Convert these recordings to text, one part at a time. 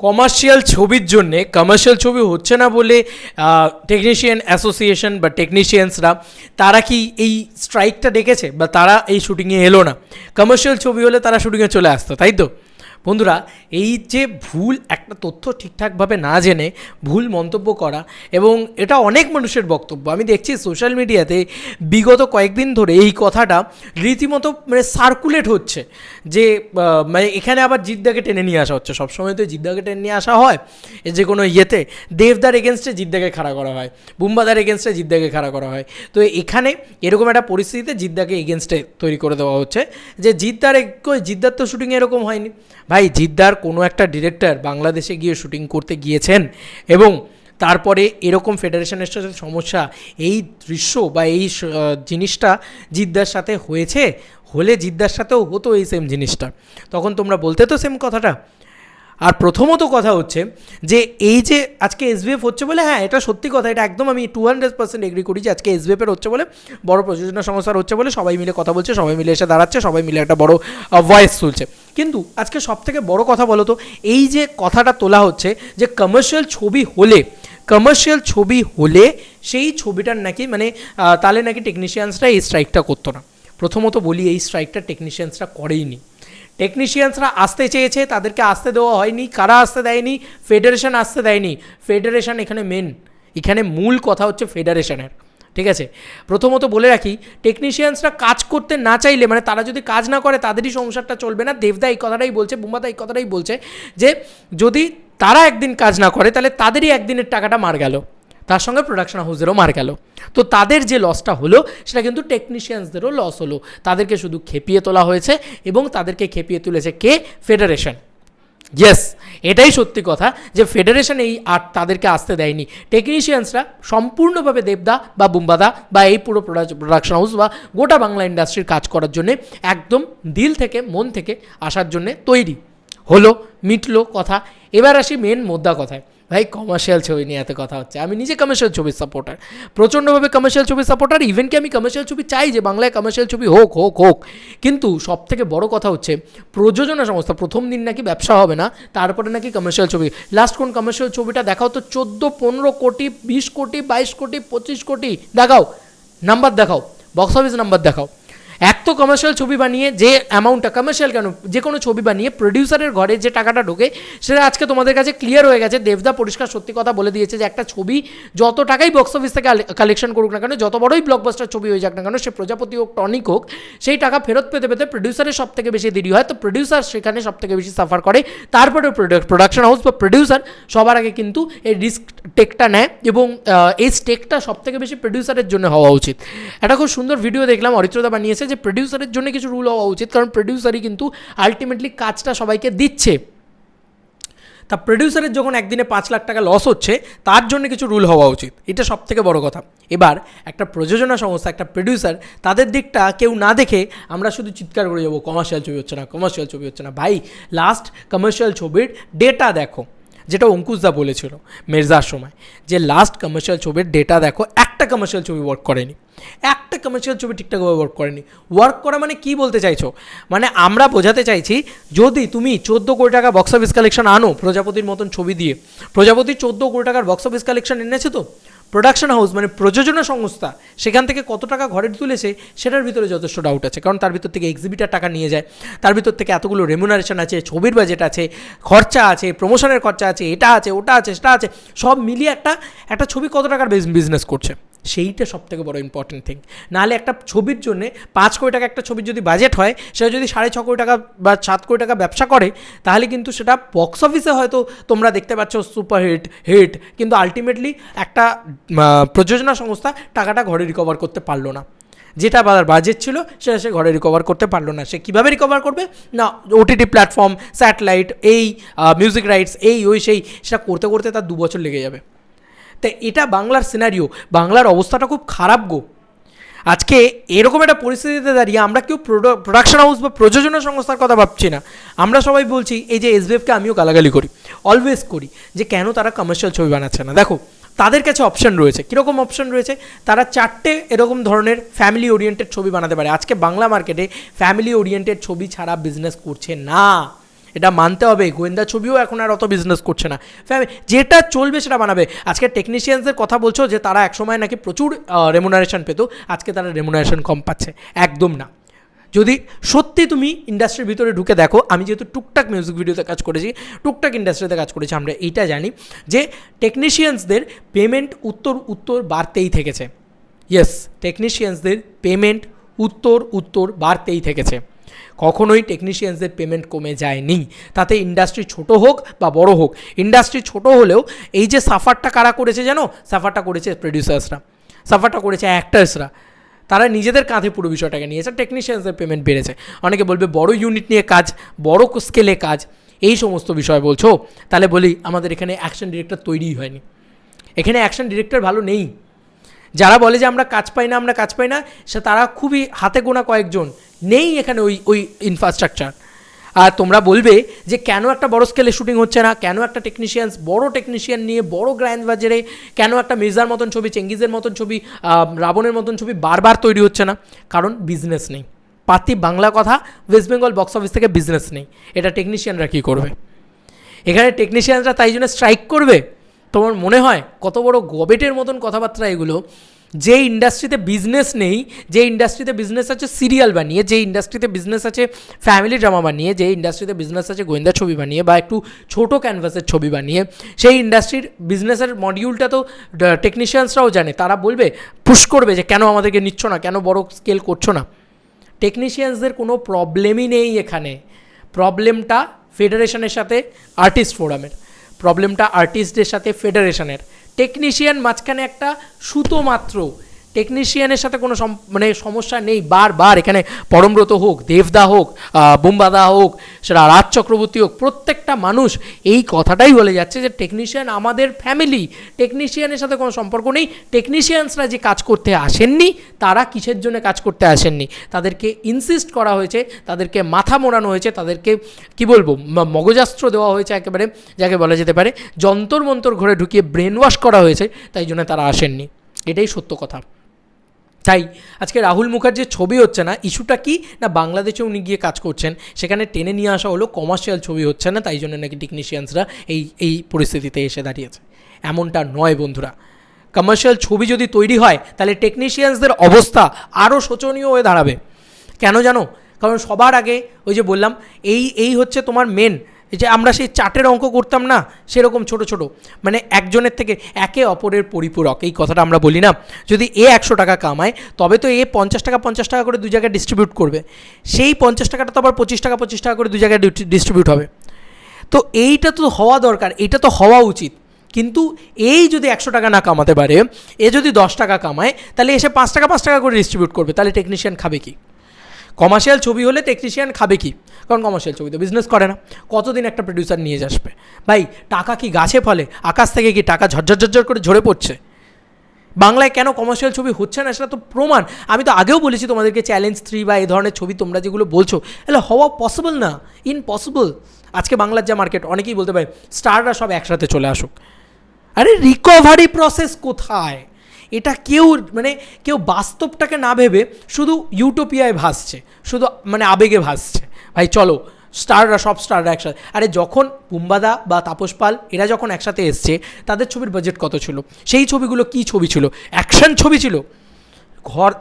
Commercial ছবির জন্যে commercial ছবি হচ্ছে না বলে টেকনিশিয়ান অ্যাসোসিয়েশন বা টেকনিশিয়ানসরা তারা কি এই স্ট্রাইকটা ডেকেছে বা তারা এই শুটিংয়ে এলো না? কমার্শিয়াল ছবি হলে তারা শুটিংয়ে চলে আসতো, তাই তো? বন্ধুরা, এই যে ভুল একটা তথ্য ঠিকঠাকভাবে না জেনে ভুল মন্তব্য করা, এবং এটা অনেক মানুষের বক্তব্য, আমি দেখছি সোশ্যাল মিডিয়াতে বিগত কয়েকদিন ধরে এই কথাটা রীতিমতো মানে সার্কুলেট হচ্ছে যে মানে এখানে আবার জিদ্দাকে টেনে নিয়ে আসা হচ্ছে। সবসময় তো জিদ্দাকে টেনে নিয়ে আসা হয় যে কোনো ইয়েতে, দেবদার এগেনস্টে জিদ্দাকে খাড়া করা হয়, বুম্বাদার এগেনস্টে জিদ্দাকে খাড়া করা হয়। তো এখানে এরকম একটা পরিস্থিতিতে জিদ্দাকে এগেনস্টে তৈরি করে দেওয়া হচ্ছে যে জিদ্দার তো শুটিং এরকম হয়নি। ভাই, জিদ্দার কোনো একটা ডিরেক্টর বাংলাদেশে গিয়ে শুটিং করতে গিয়েছেন এবং তারপরে এরকম ফেডারেশনের সাথে সমস্যা, এই দৃশ্য বা এই জিনিসটা জিদ্দার সাথে হয়েছে, হলে জিদ্দার সাথেও হতো এই সেম জিনিসটা, তখন তোমরা বলতে তো সেম কথাটা। আর প্রথমত কথা হচ্ছে যে এই যে আজকে এসবিএফ হচ্ছে বলে, হ্যাঁ এটা সত্যি কথা, এটা একদম আমি 200% এগ্রি করি যে আজকে এসবিএফের হচ্ছে বলে, বড় প্রযোজনা সংস্থার হচ্ছে বলে সবাই মিলে কথা বলছে, সবাই মিলে এসে দাঁড়াচ্ছে, সবাই মিলে একটা বড় ভয়েস তুলছে। কিন্তু আজকে সবথেকে বড় কথা বলো তো, এই যে কথাটা তোলা হচ্ছে যে কমার্শিয়াল ছবি হলে সেই ছবিটার নাকি মানে তাহলে নাকি টেকনিশিয়ানসরা এই স্ট্রাইকটা করতো না। প্রথমত বলি, এই স্ট্রাইকটা টেকনিশিয়ানসরা করেইনি। টেকনিশিয়ানসরা আসতে চেয়েছে, তাদেরকে আসতে দেওয়া হয়নি। কারা আসতে দেয়নি? ফেডারেশন আসতে দেয়নি। ফেডারেশন এখানে মূল কথা হচ্ছে ফেডারেশনের, ঠিক আছে? প্রথমত বলে রাখি, টেকনিশিয়ানসরা কাজ করতে না চাইলে, মানে তারা যদি কাজ না করে তাদেরই সংসারটা চলবে না। দেবদা এই কথাটাই বলছে, বুম্বাদা এই কথাটাই বলছে যে যদি তারা একদিন কাজ না করে তাহলে তাদেরই একদিনের টাকাটা মার গেল, তার সঙ্গে প্রোডাকশন হাউসেরও মার গেল। তো তাদের যে লসটা হলো সেটা কিন্তু টেকনিশিয়ানসদেরও লস হলো। তাদেরকে শুধু খেপিয়ে তোলা হয়েছে এবং তাদেরকে খেপিয়ে তুলেছে কে? ফেডারেশন। ইয়েস, এটাই সত্যি কথা যে ফেডারেশন এই তাদেরকে আসতে দেয়নি। টেকনিশিয়ানসরা সম্পূর্ণভাবে দেবদা বা বুম্বাদা বা এই পুরো প্রোডাকশন হাউস বা গোটা বাংলা ইন্ডাস্ট্রির কাজ করার জন্যে একদম দিল থেকে মন থেকে আসার জন্যে তৈরি হলো, মিটলো কথা। এবার আসি মেন মোদ্দা কথায়। ভাই, কমার্শিয়াল ছবি নিয়ে এত কথা হচ্ছে, আমি নিজে কমার্শিয়াল ছবির সাপোর্টার, প্রচণ্ডভাবে কমার্শিয়াল ছবির সাপোর্টার। ইভেন কি আমি কমার্শিয়াল ছবি চাই যে বাংলায় কমার্শিয়াল ছবি হোক, কিন্তু সবথেকে বড় কথা হচ্ছে প্রযোজনা সংস্থা প্রথম দিন নাকি ব্যবসা হবে না, তারপরে নাকি কমার্শিয়াল ছবি। লাস্ট কোন কমার্শিয়াল ছবিটা দেখাও তো? 14-15 কোটি, 20 কোটি, 22 কোটি, 25 কোটি দেখাও, নাম্বার দেখাও, বক্স অফিস নাম্বার দেখাও। এক তো কমার্শিয়াল ছবি বানিয়ে যে অ্যামাউন্টটা, কমার্শিয়াল কেন, যে কোনো ছবি বানিয়ে প্রডিউসারের ঘরে যে টাকাটা ঢোকে সেটা আজকে তোমাদের কাছে ক্লিয়ার হয়ে গেছে। দেবদা পরিষ্কার সত্যি কথা বলে দিয়েছে যে একটা ছবি যত টাকাই বক্স অফিস থেকে কালেকশন করুক না কেন, যত বড়ই ব্লকবাস্টার ছবি হয়ে যাক না কেন, সে প্রজাপতি হোক, টনিক হোক, সেই টাকা ফেরত পেতে পেতে প্রডিউসারের সব থেকে বেশি দেরি হয়। তো প্রডিউসার সেখানে সব থেকে বেশি সাফার করে। তারপরে প্রোডাকশন হাউস বা প্রডিউসার সবার আগে কিন্তু এই রিস্ক টেকটা নেয় এবং এই স্টেকটা সব থেকে বেশি প্রডিউসারের জন্য হওয়া উচিত। একটা খুব সুন্দর ভিডিও দেখলাম অরিত্রদা বানিয়েছে যে প্রডিউসারের জন্য কিছু রুল হওয়া উচিত, কারণ প্রডিউসারই কিন্তু আলটিমেটলি কাজটা সবাইকে দিচ্ছে। তা প্রডিউসারের যখন একদিনে 5 লাখ টাকা লস হচ্ছে, তার জন্য কিছু রুল হওয়া উচিত, এটা সব থেকে বড় কথা। এবার একটা প্রযোজনা সংস্থা, একটা প্রডিউসার, তাদের দিকটা কেউ না দেখে আমরা শুধু চিৎকার করে যাবো কমার্শিয়াল ছবি হচ্ছে না, কমার্শিয়াল ছবি হচ্ছে না। ভাই, লাস্ট কমার্শিয়াল ছবির ডেটা দেখো, যেটা অঙ্কুশদা বলেছিল মির্জার সময়, যে লাস্ট কমার্শিয়াল ছবির ডেটা দেখো, একটা কমার্শিয়াল ছবি ওয়ার্ক করেনি, একটা কমার্শিয়াল ছবি ঠিকঠাকভাবে ওয়ার্ক করেনি। ওয়ার্ক করা মানে কি বলতে চাইছো? মানে আমরা বোঝাতে চাইছি, যদি তুমি 14 কোটি টাকা বক্স অফিস কালেকশন আনো প্রজাপতির মতন ছবি দিয়ে, প্রজাপতি 14 কোটি টাকার বক্স অফিস কালেকশন এনেছে, তো প্রোডাকশন হাউস মানে প্রযোজনা সংস্থা সেখান থেকে কত টাকা ঘরে তুলেছে সেটার ভিতরে যথেষ্ট ডাউট আছে, কারণ তার ভিতর থেকে এক্সিবিটার টাকা নিয়ে যায়, তার ভিতর থেকে এতগুলো রেমুনারেশন আছে, ছবির বাজেট আছে, খরচা আছে, প্রমোশনের খরচা আছে, এটা আছে, ওটা আছে, সেটা আছে, সব মিলিয়ে একটা ছবি কত টাকার বিজনেস করছে, সেইটা সবথেকে বড় ইম্পর্টেন্ট থিং। নাহলে একটা ছবির জন্যে 5 কোটি টাকা একটা ছবির যদি বাজেট হয়, সেটা যদি 6.5 কোটি টাকা বা 7 কোটি টাকা ব্যবসা করে, তাহলে কিন্তু সেটা বক্স অফিসে হয়তো তোমরা দেখতে পাচ্ছ সুপার হিট, কিন্তু আলটিমেটলি একটা প্রযোজনা সংস্থা টাকাটা ঘরে রিকভার করতে পারলো না, যেটা বাজেট ছিল সেটা সে ঘরে রিকভার করতে পারলো না। সে কীভাবে রিকভার করবে? না, ওটিটি প্ল্যাটফর্ম, স্যাটেলাইট, এই মিউজিক রাইটস, এই ওই সেই, সেটা করতে করতে তার 2 বছর লেগে যাবে। তাই এটা বাংলার সিনারিও, বাংলার অবস্থাটা খুব খারাপ গো। আজকে এরকম একটা পরিস্থিতিতে দাঁড়িয়ে আমরা কেউ প্রোডাকশন হাউস বা প্রযোজনা সংস্থার কথা ভাবছি না, আমরা সবাই বলছি, এই যে এসবিএফকে আমিও গালাগালি করি, অলওয়েজ করি, যে কেন তারা কমার্শিয়াল ছবি বানাচ্ছে না। দেখো, তাদের কাছে অপশন রয়েছে। কীরকম অপশন রয়েছে? তারা 4টে এরকম ধরনের ফ্যামিলি ওরিয়েন্টেড ছবি বানাতে পারে। আজকে বাংলা মার্কেটে ফ্যামিলি ওরিয়েন্টেড ছবি ছাড়া বিজনেস করছে না। এটা মানতে হবে। গোয়েন্দা ছবিও এখন আর অত বিজনেস করছে না, যেটা চলবে সেটা বানাবে। আজকে টেকনিশিয়ানসদের কথা বলছো যে তারা একসময় নাকি প্রচুর রেমুনারেশন পেতো, আজকে তারা রেমুনারেশন কম পাচ্ছে, একদম না। যদি সত্যি তুমি ইন্ডাস্ট্রির ভিতরে ঢুকে দেখো, আমি যেহেতু টুকটাক মিউজিক ভিডিওতে কাজ করেছি, টুকটাক ইন্ডাস্ট্রিতে কাজ করেছি, আমরা এইটা জানি যে টেকনিশিয়ানসদের পেমেন্ট উত্তর বাড়তেই থেকেছে। ইয়েস, টেকনিশিয়ানসদের পেমেন্ট উত্তর বাড়তেই থেকেছে, কখনোই টেকনিশিয়ানসদের পেমেন্ট কমে যায়নি। তাতে ইন্ডাস্ট্রি ছোট হোক বা বড় হোক, ইন্ডাস্ট্রি ছোট হলেও এই যে সাফারটা কারা করেছে জানো? সাফারটা করেছে প্রডিউসার্সরা, সাফারটা করেছে অ্যাক্টার্সরা। তারা নিজেদের কাঁধে পুরো বিষয়টাকে নিয়েছে, টেকনিশিয়ানসদের পেমেন্ট বেড়েছে। অনেকে বলবে বড় ইউনিট নিয়ে কাজ, বড় স্কেলে কাজ, এই সমস্ত বিষয় বলছো। তাহলে বলি আমাদের এখানে অ্যাকশন ডিরেক্টর তৈরিই হয়নি, এখানে অ্যাকশন ডিরেক্টর ভালো নেই। যারা বলে যে আমরা কাজ পাই না, সে তারা খুবই হাতে গোনা কয়েকজন, নেই এখানে ওই ইনফ্রাস্ট্রাকচার। আর তোমরা বলবে যে কেন একটা বড় স্কেলে শুটিং হচ্ছে না, কেন একটা বড় টেকনিশিয়ান নিয়ে বড় গ্র্যান্ড বাজারে কেন একটা মির্জার মতন ছবি, চেঙ্গিজের মতন ছবি, রাবণের মতন ছবি বারবার তৈরি হচ্ছে না? কারণ বিজনেস নেই। পাতি বাংলা কথা, ওয়েস্ট বেঙ্গল বক্স অফিস থেকে বিজনেস নেই। এটা টেকনিশিয়ানরা কী করবে? এখানে টেকনিশিয়ানরা তাই জন্য স্ট্রাইক করবে? তোমার মনে হয় কত বড় গবেটের মতন কথাবার্তা এগুলো? যে ইন্ডাস্ট্রিতে বিজনেস নেই, যে ইন্ডাস্ট্রিতে বিজনেস আছে সিরিয়াল বানিয়ে, যে ইন্ডাস্ট্রিতে বিজনেস আছে ফ্যামিলি ড্রামা বানিয়ে, যে ইন্ডাস্ট্রিতে বিজনেস আছে গোয়েন্দা ছবি বানিয়ে বা একটু ছোটো ক্যানভাসের ছবি বানিয়ে, সেই ইন্ডাস্ট্রির বিজনেসের মডিউলটা তো টেকনিশিয়ানসরাও জানে। তারা বলবে, পুশ করবে যে কেন আমাদেরকে নিচ্ছ না, কেন বড় স্কেল করছো না। টেকনিশিয়ানসদের কোনো প্রবলেমই নেই এখানে। প্রবলেমটা ফেডারেশনের সাথে আর্টিস্ট ফোরামের, প্রবলেমটা আর্টিস্টদের সাথে ফেডারেশনের। টেকনিশিয়ান মাঝখানে একটা সুতো মাত্র, টেকনিশিয়ানের সাথে কোনো সমস্যা নেই। বারবার এখানে পরমব্রত হোক, দেবদা হোক, বুম্বাদা হোক, সেটা রাজ চক্রবর্তী হোক, প্রত্যেকটা মানুষ এই কথাটাই বলে যাচ্ছে যে টেকনিশিয়ান আমাদের ফ্যামিলি, টেকনিশিয়ানের সাথে কোনো সম্পর্ক নেই। টেকনিশিয়ানসরা যে কাজ করতে আসেননি, তারা কিসের জন্য কাজ করতে আসেননি, তাদেরকে ইনসিস্ট করা হয়েছে, তাদেরকে মাথা মোড়ানো হয়েছে, তাদেরকে কি বলবো মগজাস্ত্র দেওয়া হয়েছে, একেবারে যাকে বলা যেতে পারে যন্তর মন্তর ঘরে ঢুকিয়ে ব্রেন ওয়াশ করা হয়েছে, তাই জন্য তারা আসেননি। এটাই সত্য কথা। তাই আজকে রাহুল মুখার্জির ছবি হচ্ছে না, ইস্যুটা কি না বাংলাদেশে উনি গিয়ে কাজ করছেন, সেখানে টেনে নিয়ে আসা হলো কমার্শিয়াল ছবি হচ্ছে না, তাই জন্য নাকি টেকনিশিয়ানসরা এই পরিস্থিতিতে এসে দাঁড়িয়েছে। এমনটা নয় বন্ধুরা। কমার্শিয়াল ছবি যদি তৈরি হয় তাহলে টেকনিশিয়ানসদের অবস্থা আরও শোচনীয় হয়ে দাঁড়াবে। কেন জানো? কারণ সবার আগে ওই যে বললাম, এই হচ্ছে তোমার মেন, যে আমরা সেই চার্টের অঙ্ক করতাম না, সেরকম ছোট ছোট, মানে একজনের থেকে একে অপরের পরিপূরক, এই কথাটা আমরা বলি না। যদি এ 100 টাকা কামায়, তবে তো এ 50 টাকা করে 2 জায়গায় ডিস্ট্রিবিউট করবে, সেই 50 টাকাটা তো আবার 25 টাকা করে 2 জায়গায় ডিস্ট্রিবিউট হবে। তো এইটা তো হওয়া দরকার, এইটা তো হওয়া উচিত। কিন্তু এই যদি 100 টাকা না কামাতে পারে, এ যদি 10 টাকা কামায়, তাহলে এসে 5 টাকা করে ডিস্ট্রিবিউট করবে, তাহলে টেকনিশিয়ান খাবে কি? কমার্শিয়াল ছবি হলে টেকনিশিয়ান খাবে কি? কারণ কমার্শিয়াল ছবি তো বিজনেস করে না। কতদিন একটা প্রডিউসার নিয়ে আসবে? ভাই টাকা কি গাছে ফলে? আকাশ থেকে কি টাকা ঝরঝর করে ঝরে পড়ছে? বাংলায় কেন কমার্শিয়াল ছবি হচ্ছে না সেটা তো প্রমাণ। আমি তো আগেও বলেছি তোমাদেরকে, চ্যালেঞ্জ 3 বা এই ধরনের ছবি তোমরা যেগুলো বলছো, এগুলো হওয়া পসিবল না, ইম্পসিবল। আজকে বাংলার যা মার্কেট, অনেকেই বলতে পারে স্টাররা সব একসাথে চলে আসুক। আরে রিকভারি প্রসেস কোথায়? এটা কেউ বাস্তবটাকে না ভেবে শুধু ইউটোপিয়ায় ভাসছে, শুধু আবেগে ভাসছে। ভাই চলো সব স্টাররা একসাথে। আরে যখন বুম্বাদা বা তাপস পাল এরা যখন একসাথে এসছে, তাদের ছবির বাজেট কত ছিল? সেই ছবিগুলো কী ছবি ছিল? অ্যাকশন ছবি ছিল।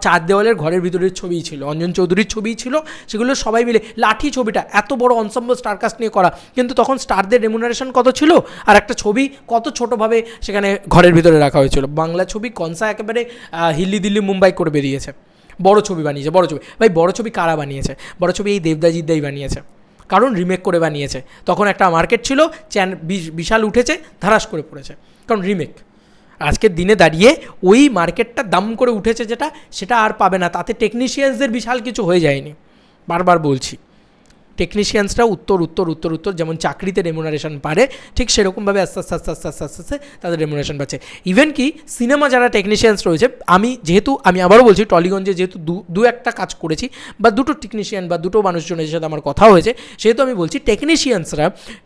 চার দেওয়ালের ঘরের ভিতরের ছবিই ছিল, অঞ্জন চৌধুরীর ছবিই ছিল, সেগুলো সবাই মিলে। লাঠি ছবিটা এত বড় অনসাম্বল স্টারকাস্ট নিয়ে করা, কিন্তু তখন স্টারদের রেমুনারেশন কত ছিল, আর একটা ছবি কত ছোটোভাবে সেখানে ঘরের ভিতরে রাখা হয়েছিল। বাংলা ছবি কনসা একেবারে হিল্লি দিল্লি মুম্বাই করে বেরিয়েছে, বড় ছবি বানিয়েছে। বড় ছবি ভাই, বড় ছবি কারা বানিয়েছে? বড় ছবি এই দেবদাজিদ্দাই বানিয়েছে, কারণ রিমেক করে বানিয়েছে। তখন একটা মার্কেট ছিল, বিশাল উঠেছে, ধারাস করে পড়েছে, কারণ রিমেক। আজকের দিনে দাঁড়িয়ে ওই মার্কেটটা দাম করে উঠেছে সেটা আর পাবে না। তাতে টেকনিশিয়ানসদের বিশাল কিছু হয়ে যায়নি। বারবার বলছি, টেকনিশিয়ানসরা উত্তর যেমন চাকরিতে রেমুনারেশন পারে, ঠিক সেরকমভাবে আস্তে আস্তে তাদের রেমুনারেশন পাচ্ছে। ইভেন কি সিনেমা যারা টেকনিশিয়ানস রয়েছে, আমি আবারও বলছি, টলিগঞ্জে যেহেতু দু একটা কাজ করেছি, বা দুটো টেকনিশিয়ান বা দুটো মানুষজনের সাথে আমার কথা হয়েছে, সেহেতু আমি বলছি টেকনিশিয়ানসরা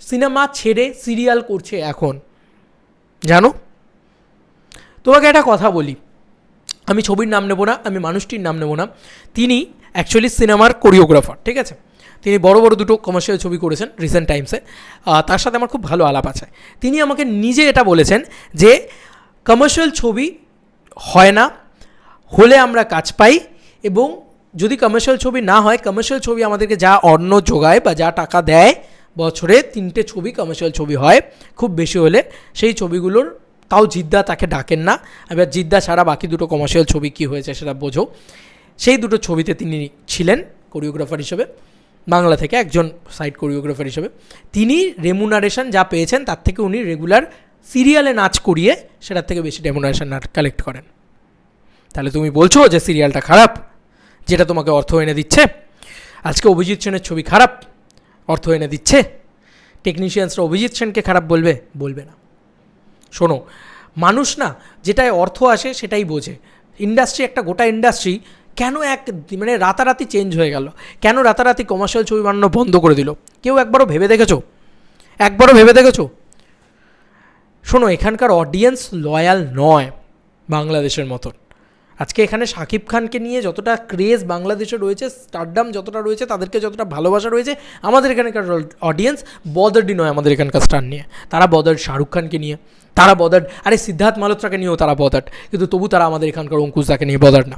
সিনেমা ছেড়ে সিরিয়াল করছে এখন। জানো, তোমাকে একটা কথা বলি, আমি ছবির নাম নেব না, আমি মানুষটির নাম নেব না, তিনি অ্যাকচুয়ালি সিনেমার কোরিওগ্রাফার, ঠিক আছে? তিনি বড় বড় দুটো কমার্শিয়াল ছবি করেছেন রিসেন্ট টাইমসে, তার সাথে আমার খুব ভালো আলাপ আছে। তিনি আমাকে নিজে এটা বলেছেন যে কমার্শিয়াল ছবি হয় না, হলে আমরা কাজ পাই, এবং যদি কমার্শিয়াল ছবি না হয়, কমার্শিয়াল ছবি আমাদেরকে যা অন্ন যোগায় বা যা টাকা দেয়, বছরে 3টে ছবি কমার্শিয়াল ছবি হয় খুব বেশি হলে, সেই ছবিগুলোর তাও জিদ্দা তাকে ডাকেন না। এবার জিদ্দা ছাড়া বাকি দুটো কমার্শিয়াল ছবি কী হয়েছে সেটা বোঝো। সেই দুটো ছবিতে তিনি ছিলেন কোরিওগ্রাফার হিসেবে, বাংলা থেকে একজন সাইড কোরিওগ্রাফার হিসেবে। তিনি রেমুনারেশন যা পেয়েছেন তার থেকে উনি রেগুলার সিরিয়ালে নাচ করিয়ে সেটার থেকে বেশি রেমুনারেশন কালেক্ট করেন। তাহলে তুমি বলছো যে সিরিয়ালটা খারাপ, যেটা তোমাকে অর্থ এনে দিচ্ছে? আজকে অভিজিৎ সেনের ছবি খারাপ, অর্থ এনে দিচ্ছে? টেকনিশিয়ানসরা অভিজিৎ সেনকে খারাপ বলবে? বলবে না। শোনো, মানুষ না যেটায় অর্থ আসে সেটাই বোঝে। ইন্ডাস্ট্রি, একটা গোটা ইন্ডাস্ট্রি কেন মানে রাতারাতি চেঞ্জ হয়ে গেল? কেন রাতারাতি কমার্শিয়াল ছবি বানানো বন্ধ করে দিল? কেউ একবারও ভেবে দেখেছো? একবারও ভেবে দেখেছো? শোনো, এখানকার অডিয়েন্স লয়াল নয় বাংলাদেশের মতন। আজকে এখানে শাকিব খানকে নিয়ে যতটা ক্রেজ বাংলাদেশে রয়েছে, স্টারডাম যতটা রয়েছে, তাদেরকে যতটা ভালোবাসা রয়েছে, আমাদের এখানকার অডিয়েন্স বদার্ডই নয় আমাদের এখানকার স্টার নিয়ে। তারা বদার্ড শাহরুখ খানকে নিয়ে, তারা বদার্ড আরে সিদ্ধার্থ মালহোত্রাকে নিয়েও তারা বদার্ড, কিন্তু তবু তারা আমাদের এখানকার অঙ্কুশদাকে নিয়ে বদার্ড না।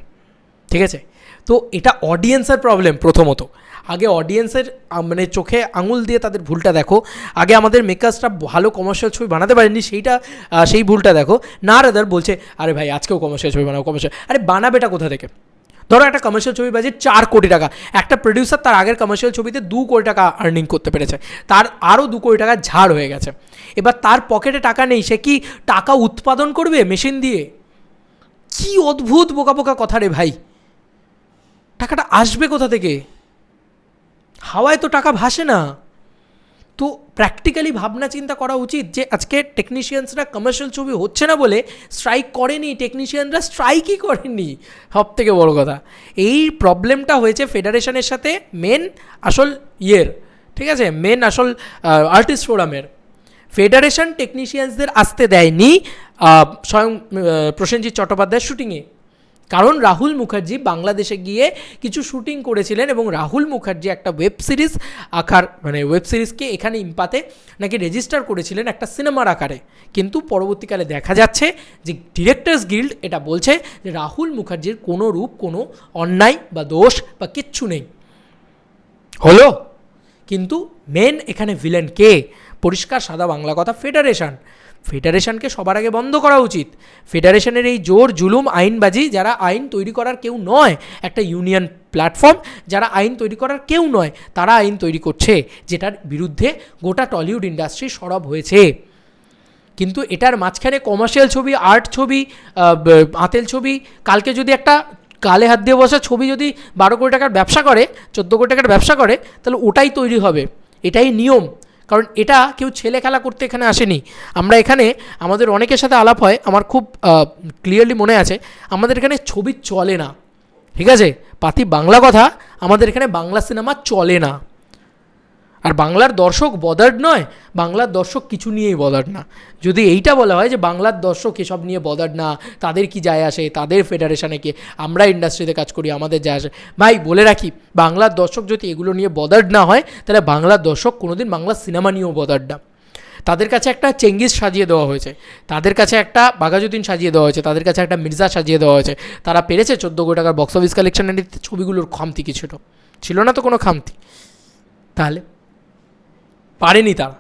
ঠিক আছে? তো এটা অডিয়েন্সের প্রবলেম। প্রথমত আগে অডিয়েন্সের মানে চোখে আঙুল দিয়ে তাদের ভুলটা দেখো। আগে আমাদের মেকার্সরা ভালো কমার্শিয়াল ছবি বানাতে পারেননি, সেই ভুলটা দেখো। না রাদার বলছে আরে ভাই আজকেও কমার্শিয়াল ছবি বানাবো, কমার্শিয়াল। আরে বানাবেটা কোথা থেকে? ধরো একটা কমার্শিয়াল ছবি বাজেট 4 কোটি টাকা, একটা প্রডিউসার তার আগের কমার্শিয়াল ছবিতে 2 কোটি টাকা আর্নিং করতে পেরেছে, তার আরও 2 কোটি টাকা ঝাড় হয়ে গেছে। এবার তার পকেটে টাকা নেই, সে কি টাকা উৎপাদন করবে মেশিন দিয়ে? কি অদ্ভুত বোকা বোকা কথা রে ভাই! টাকাটা আসবে কোথা থেকে? হাওয়ায় তো টাকা ভাসে না। তো প্র্যাকটিক্যালি ভাবনা চিন্তা করা উচিত যে আজকে টেকনিশিয়ানসরা কমার্শিয়াল ছবি হচ্ছে না বলে স্ট্রাইক করেনি, টেকনিশিয়ানরা স্ট্রাইকই করেনি। সব থেকে বড় কথা, এই প্রবলেমটা হয়েছে ফেডারেশনের সাথে, মেন আসল ঠিক আছে, মেন আসল আর্টিস্ট ফোরামের। ফেডারেশন টেকনিশিয়ানসদের আসতে দেয়নি স্বয়ং প্রসেনজিৎ চট্টোপাধ্যায়ের শুটিংয়ে, কারণ রাহুল মুখার্জি বাংলাদেশে গিয়ে কিছু শুটিং করেছিলেন, এবং রাহুল মুখার্জি একটা ওয়েব সিরিজ মানে ওয়েব সিরিজকে এখানে ইম্পাতে নাকি রেজিস্টার করেছিলেন একটা সিনেমার আকারে। কিন্তু পরবর্তীকালে দেখা যাচ্ছে যে ডিরেক্টরস গিল্ড এটা বলছে যে রাহুল মুখার্জির কোনো রূপ, কোনো অন্যায় বা দোষ বা কিচ্ছু নেই। হলো, কিন্তু মেন এখানে ভিলেন কে? পরিষ্কার সাদা বাংলা কথা, ফেডারেশনকে সবার আগে বন্ধ করা উচিত। ফেডারেশনের এই জোর জুলুম আইনবাজি, যারা আইন তৈরি করার কেউ নয়, একটা ইউনিয়ন প্ল্যাটফর্ম, যারা আইন তৈরি করার কেউ নয়, তারা আইন তৈরি করছে, যেটার বিরুদ্ধে গোটা টলিউড ইন্ডাস্ট্রি সরব হয়েছে। কিন্তু এটার মাঝখানে কমার্শিয়াল ছবি, আর্ট ছবি, আঁতেল ছবি, কালকে যদি একটা গালে হাত দিয়ে বসা ছবি যদি 12 কোটি টাকার ব্যবসা করে, 14 কোটি টাকার ব্যবসা করে, তাহলে ওটাই তৈরি হবে। এটাই নিয়ম। কারণ এটা কেউ ছেলে খেলা করতে এখানে আসেনি। আমরা এখানে আমাদের অনেকের সাথে আলাপ হয়, আমার খুব ক্লিয়ারলি মনে আছে, আমাদের এখানে ছবি চলে না। ঠিক আছে, পাতি বাংলা কথা, আমাদের এখানে বাংলা সিনেমা চলে না। আর বাংলার দর্শক বদার্ড নয়, বাংলার দর্শক কিছু নিয়েই বদার্ড না। যদি এইটা বলা হয় যে বাংলার দর্শক এসব নিয়ে বদার্ড না, তাদের কি যায় আসে, তাদের ফেডারেশনে কি, আমরা ইন্ডাস্ট্রিতে কাজ করি, আমাদের যায় আসে। ভাই বলে রাখি, বাংলার দর্শক যদি এগুলো নিয়ে বদার্ড না হয়, তাহলে বাংলার দর্শক কোনোদিন বাংলা সিনেমা নিয়েও বদার্ড না। তাদের কাছে একটা চেঙ্গিস সাজিয়ে দেওয়া হয়েছে, তাদের কাছে একটা বাঘাযতীন সাজিয়ে দেওয়া হয়েছে, তাদের কাছে একটা মির্জা সাজিয়ে দেওয়া হয়েছে। তারা পেরেছে 14 কোটি টাকার বক্স অফিস কালেকশন এনে দিতে। ছবিগুলোর খামতি কি ছিল না তো কোনো খামতি। তাহলে পারেনি তারা,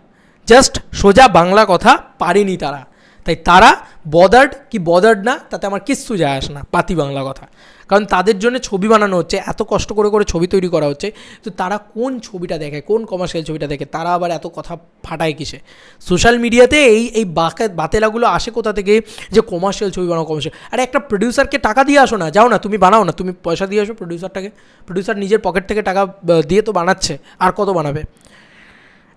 জাস্ট সোজা বাংলা কথা, পারেনি তারা। তাই তারা বদার্ড কি বদার্ড না তাতে আমার কিচ্ছু যায় আসে না, পাতি বাংলা কথা। কারণ তাদের জন্য ছবি বানানো হচ্ছে, এত কষ্ট করে করে ছবি তৈরি করা হচ্ছে, তো তারা কোন ছবিটা দেখে, কোন কমার্শিয়াল ছবিটা দেখে, তারা আবার এত কথা ফাটায় কিসে? সোশ্যাল মিডিয়াতে এই বাতেলাগুলো আসে কোথা থেকে যে কমার্শিয়াল ছবি বানাও, কমার্শিয়াল। আরে একটা প্রডিউসারকে টাকা দিয়ে আসো না, যাও না তুমি বানাও না, তুমি পয়সা দিয়ে আসো প্রডিউসারটাকে। প্রডিউসার নিজের পকেট থেকে টাকা দিয়ে তো বানাচ্ছে, আর কত বানাবে?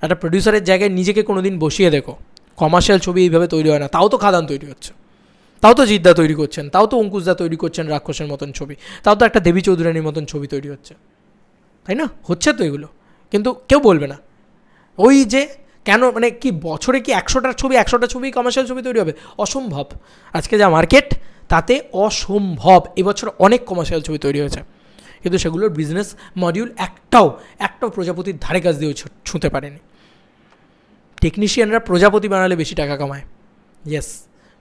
একটা প্রডিউসারের জায়গায় নিজেকে কোনো দিন বসিয়ে দেখো। কমার্শিয়াল ছবি এইভাবে তৈরি হয় না। তাও তো খাদান তৈরি হচ্ছে, তাও তো জিদ্দা তৈরি করছেন, তাও তো অঙ্কুশদা তৈরি করছেন রাক্ষসের মতন ছবি, তাও তো একটা দেবী চৌধুরানীর মতন ছবি তৈরি হচ্ছে, তাই না? হচ্ছে তো এগুলো, কিন্তু কেউ বলবে না। ওই যে কেন, মানে কি বছরে কি 100টা ছবি কমার্শিয়াল ছবি তৈরি হবে? অসম্ভব। আজকে যা মার্কেট তাতে অসম্ভব। এবছর অনেক কমার্শিয়াল ছবি তৈরি হয়েছে, কিন্তু সেগুলোর বিজনেস মডিউল একটাও প্রজাপতির ধারে কাছ দিয়েও ছুঁতে পারেনি। টেকনিশিয়ানরা প্রজাপতি বানালে বেশি টাকা কামায়, ইয়েস,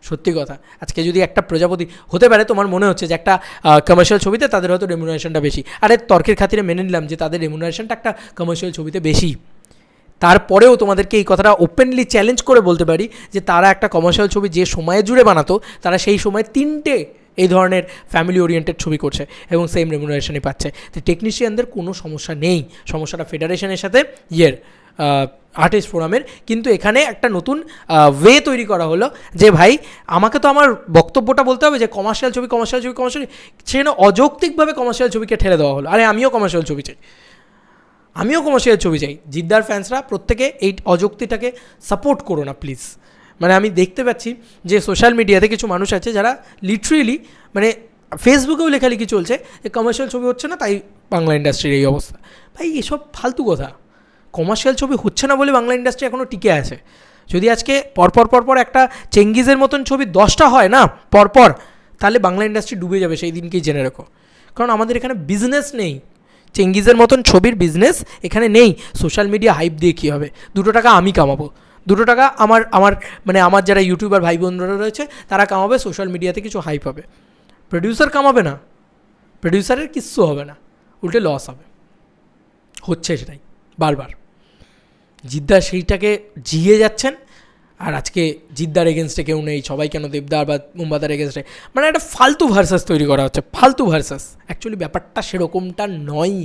সত্যি কথা। আজকে যদি একটা প্রজাপতি হতে পারে, তোমার মনে হচ্ছে যে একটা কমার্শিয়াল ছবিতে তাদের হয়তো রেমুনারেশনটা বেশি, আরে তর্কের খাতিরে মেনে নিলাম যে তাদের রেমুনারেশনটা একটা কমার্শিয়াল ছবিতে বেশি, তারপরেও তোমাদেরকে এই কথাটা ওপেনলি চ্যালেঞ্জ করে বলতে পারি যে তারা একটা কমার্শিয়াল ছবি যে সময়ে জুড়ে বানাতো, তারা সেই সময় 3টে এই ধরনের ফ্যামিলি ওরিয়েন্টেড ছবি করছে এবং সেম রেমুনারেশনই পাচ্ছে। তো টেকনিশিয়ানদের কোনো সমস্যা নেই, সমস্যাটা ফেডারেশনের সাথে আর্টিস্ট ফোরামের। কিন্তু এখানে একটা নতুন ওয়ে তৈরি করা হলো যে ভাই আমাকে তো আমার বক্তব্যটা বলতে হবে যে কমার্শিয়াল ছবি সেখানে অযৌক্তিকভাবে কমার্শিয়াল ছবিকে ঠেলে দেওয়া হলো। আরে আমিও কমার্শিয়াল ছবি চাই। জিদ্দার ফ্যান্সরা প্রত্যেকে এই অযৌক্তিটাকে সাপোর্ট করো না প্লিজ। মানে আমি দেখতে পাচ্ছি যে সোশ্যাল মিডিয়াতে কিছু মানুষ আছে যারা লিটারেলি মানে ফেসবুকেও লেখালেখি চলছে যে কমার্শিয়াল ছবি হচ্ছে না তাই বাংলা ইন্ডাস্ট্রির এই অবস্থা। ভাই এসব ফালতু কথা। কমার্শিয়াল ছবি হচ্ছে না বলে বাংলা ইন্ডাস্ট্রি এখনও টিকে আছে। যদি আজকে পরপর একটা চেঙ্গিজের মতন ছবি 10টা হয় না পরপর, তাহলে বাংলা ইন্ডাস্ট্রি ডুবে যাবে, সেই দিনকেই জেনে রেখো। কারণ আমাদের এখানে বিজনেস নেই, চেঙ্গিজের মতন ছবির বিজনেস এখানে নেই। সোশ্যাল মিডিয়া হাইপ দিয়ে কী হবে? 2 টাকা আমি কামাবো, 2 টাকা আমার যারা ইউটিউবার ভাই বোনরা রয়েছে তারা কামাবে, সোশ্যাল মিডিয়াতে কিছু হাইপ হবে। প্রডিউসার কামাবে না, প্রডিউসারের কিচ্ছু হবে না, উল্টে লস হবে। হচ্ছে সেটাই বারবার। জিদ্দা সেইটাকে জিয়ে যাচ্ছেন, আর আজকে জিদ্দার এগেনস্টে কেউ নেই, সবাই কেন দেবদার বা মুম্বাদার এগেনস্টে, মানে একটা ফালতু ভার্সাস তৈরি করা হচ্ছে, ফালতু ভার্সাস। অ্যাকচুয়ালি ব্যাপারটা সেরকমটা নয়।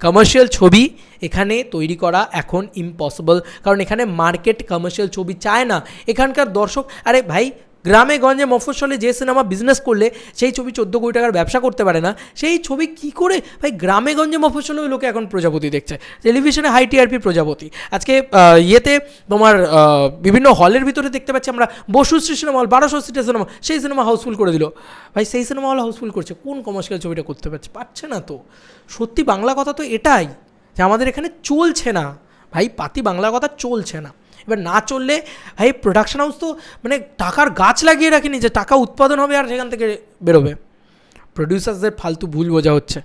কমার্শিয়াল ছবি এখানে তৈরি করা এখন ইম্পসিবল, কারণ এখানে মার্কেট কমার্শিয়াল ছবি চায় না। এখানকার দর্শক, আরে ভাই গ্রামে গঞ্জে মফস্বলে যে সিনেমা বিজনেস করলে সেই ছবি 14 কোটি টাকার ব্যবসা করতে পারে না, সেই ছবি কি করে ভাই গ্রামে গঞ্জে মফস্বলে ওই লোকে এখন প্রজাপতি দেখছে, টেলিভিশনে হাই টিআরপি প্রজাপতি। আজকে তোমার বিভিন্ন হলের ভিতরে দেখতে পাচ্ছি আমরা, বসুশ্রী সিনেমা হল 1200 সিটের সিনেমা, সেই সিনেমা হাউসফুল করে দিল। ভাই সেই সিনেমা হল হাউসফুল করছে, কোন কমার্শিয়াল ছবিটা করতে পারছে না তো। সত্যি বাংলা কথা তো এটাই যে আমাদের এখানে চলছে না ভাই, পাতি বাংলা কথা চলছে না। এবার না চললে ভাই প্রোডাকশন হাউস তো মানে টাকার গাছ লাগিয়ে রাখেনি যে টাকা উৎপাদন হবে আর সেখান থেকে বেরোবে। প্রডিউসার্সদের ফালতু ভুল বোঝা হচ্ছে।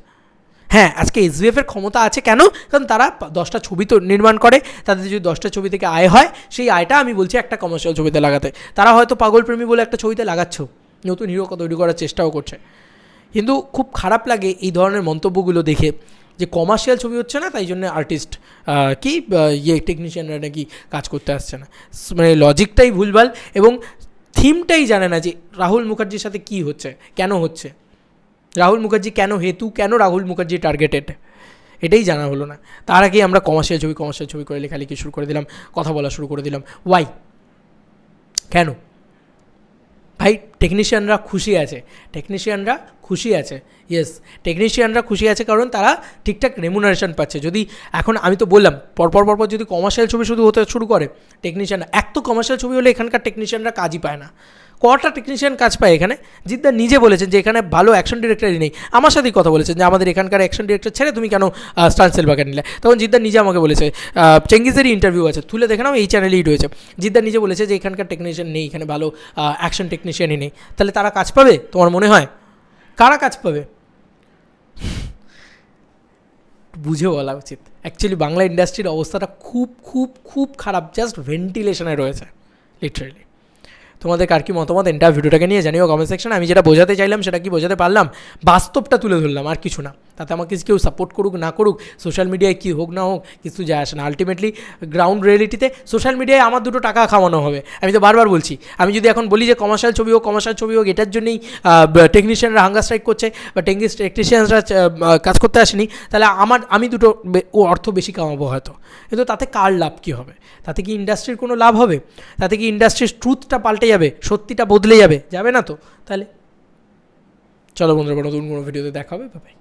হ্যাঁ, আজকে এসভিএফের ক্ষমতা আছে কেন? কারণ তারা 10টা ছবি তো নির্মাণ করে, তাদের যদি 10টা ছবি থেকে আয় হয়, সেই আয়টা আমি বলছি একটা কমার্শিয়াল ছবিতে লাগাতে। তারা হয়তো পাগলপ্রেমী বলে একটা ছবিতে লাগাচ্ছ, নতুন হিরো তৈরি করার চেষ্টাও করছে। কিন্তু খুব খারাপ লাগে এই ধরনের মন্তব্যগুলো দেখে যে কমার্শিয়াল ছবি হচ্ছে না তাই জন্য আর্টিস্ট টেকনিশিয়ানরা নাকি কাজ করতে আসছে না। মানে লজিকটাই ভুলভাল এবং থিমটাই জানে না যে রাহুল মুখার্জির সাথে কী হচ্ছে, কেন হচ্ছে, রাহুল মুখার্জি কেন হেতু, কেন রাহুল মুখার্জি টার্গেটেড, এটাই জানা হলো না। তার আগেই আমরা কমার্শিয়াল ছবি করে লেখালেখি শুরু করে দিলাম, কথা বলা শুরু করে দিলাম। ওয়াই? কেন? ভাই টেকনিশিয়ানরা খুশি আছে, ইয়েস, টেকনিশিয়ানরা খুশি আছে কারণ তারা ঠিকঠাক রেমুনারেশন পাচ্ছে। যদি এখন আমি তো বললাম পরপর যদি কমার্শিয়াল ছবি শুধু হতে শুরু করে, টেকনিশিয়ানরা এক তো কমার্শিয়াল ছবি হলে এখানকার টেকনিশিয়ানরা কাজই পায় না। কটা টেকনিশিয়ান কাজ পায় এখানে? জিদ্দা নিজে বলেছেন যে এখানে ভালো অ্যাকশন ডিরেক্টরই নেই। আমার সাথেই কথা বলেছেন যে আমাদের এখানকার অ্যাকশন ডিরেক্টর ছেড়ে তুমি কেন স্টান সিলভাকে নিলে। তখন জিদ্দা নিজে আমাকে বলেছে, চেঙ্গিজেরই ইন্টারভিউ আছে, তুলে দেখে নাও, এই চ্যানেলেই রয়েছে। জিদ্দা নিজে বলেছে যে এখানকার টেকনিশিয়ান নেই, এখানে ভালো অ্যাকশন টেকনিশিয়ানই নেই। তাহলে তারা কাজ পাবে তোমার মনে হয়? কারা কাজ পাবে? বুঝে বলা উচিত। অ্যাকচুয়ালি বাংলা ইন্ডাস্ট্রির অবস্থাটা খুব খুব খুব খারাপ, জাস্ট ভেন্টিলেশনে রয়েছে লিটারেলি। তোমাদের কার কি মতামত এন্টার ভিডিওটাকে নিয়ে জানিও কমেন্ট সেকশনে। আমি যেটা বোঝাতে চাইলাম সেটা কি বোঝাতে পারলাম? বাস্তবটা তুলে ধরলাম, আর কিছু না। তাতে আমাকে কেউ সাপোর্ট করুক না করুক, সোশ্যাল মিডিয়ায় কী হোক না হোক, কিছু যায় আসে না। আলটিমেটলি গ্রাউন্ড রিয়েলিটিতে সোশ্যাল মিডিয়ায় আমার 2 টাকা খাওয়ানো হবে। আমি তো বারবার বলছি, আমি যদি এখন বলি যে কমার্শিয়াল ছবি হোক, এটার জন্যই টেকনিশিয়ানরা হাঙ্গার স্ট্রাইক করছে বা টেকনিশিয়ানরা কাজ করতে আসেনি, তাহলে আমি 2 অর্থ বেশি কামাবো হয়তো। কিন্তু তাতে কার লাভ কী হবে? তাতে কি ইন্ডাস্ট্রির কোনো লাভ হবে? তাতে কি ইন্ডাস্ট্রির ট্রুথটা পাল্টে যাবে, সত্যিটা বদলে যাবে না তো? তাহলে চলো বন্ধুরা, নতুন কোনো ভিডিওতে দেখা হবে। বাই।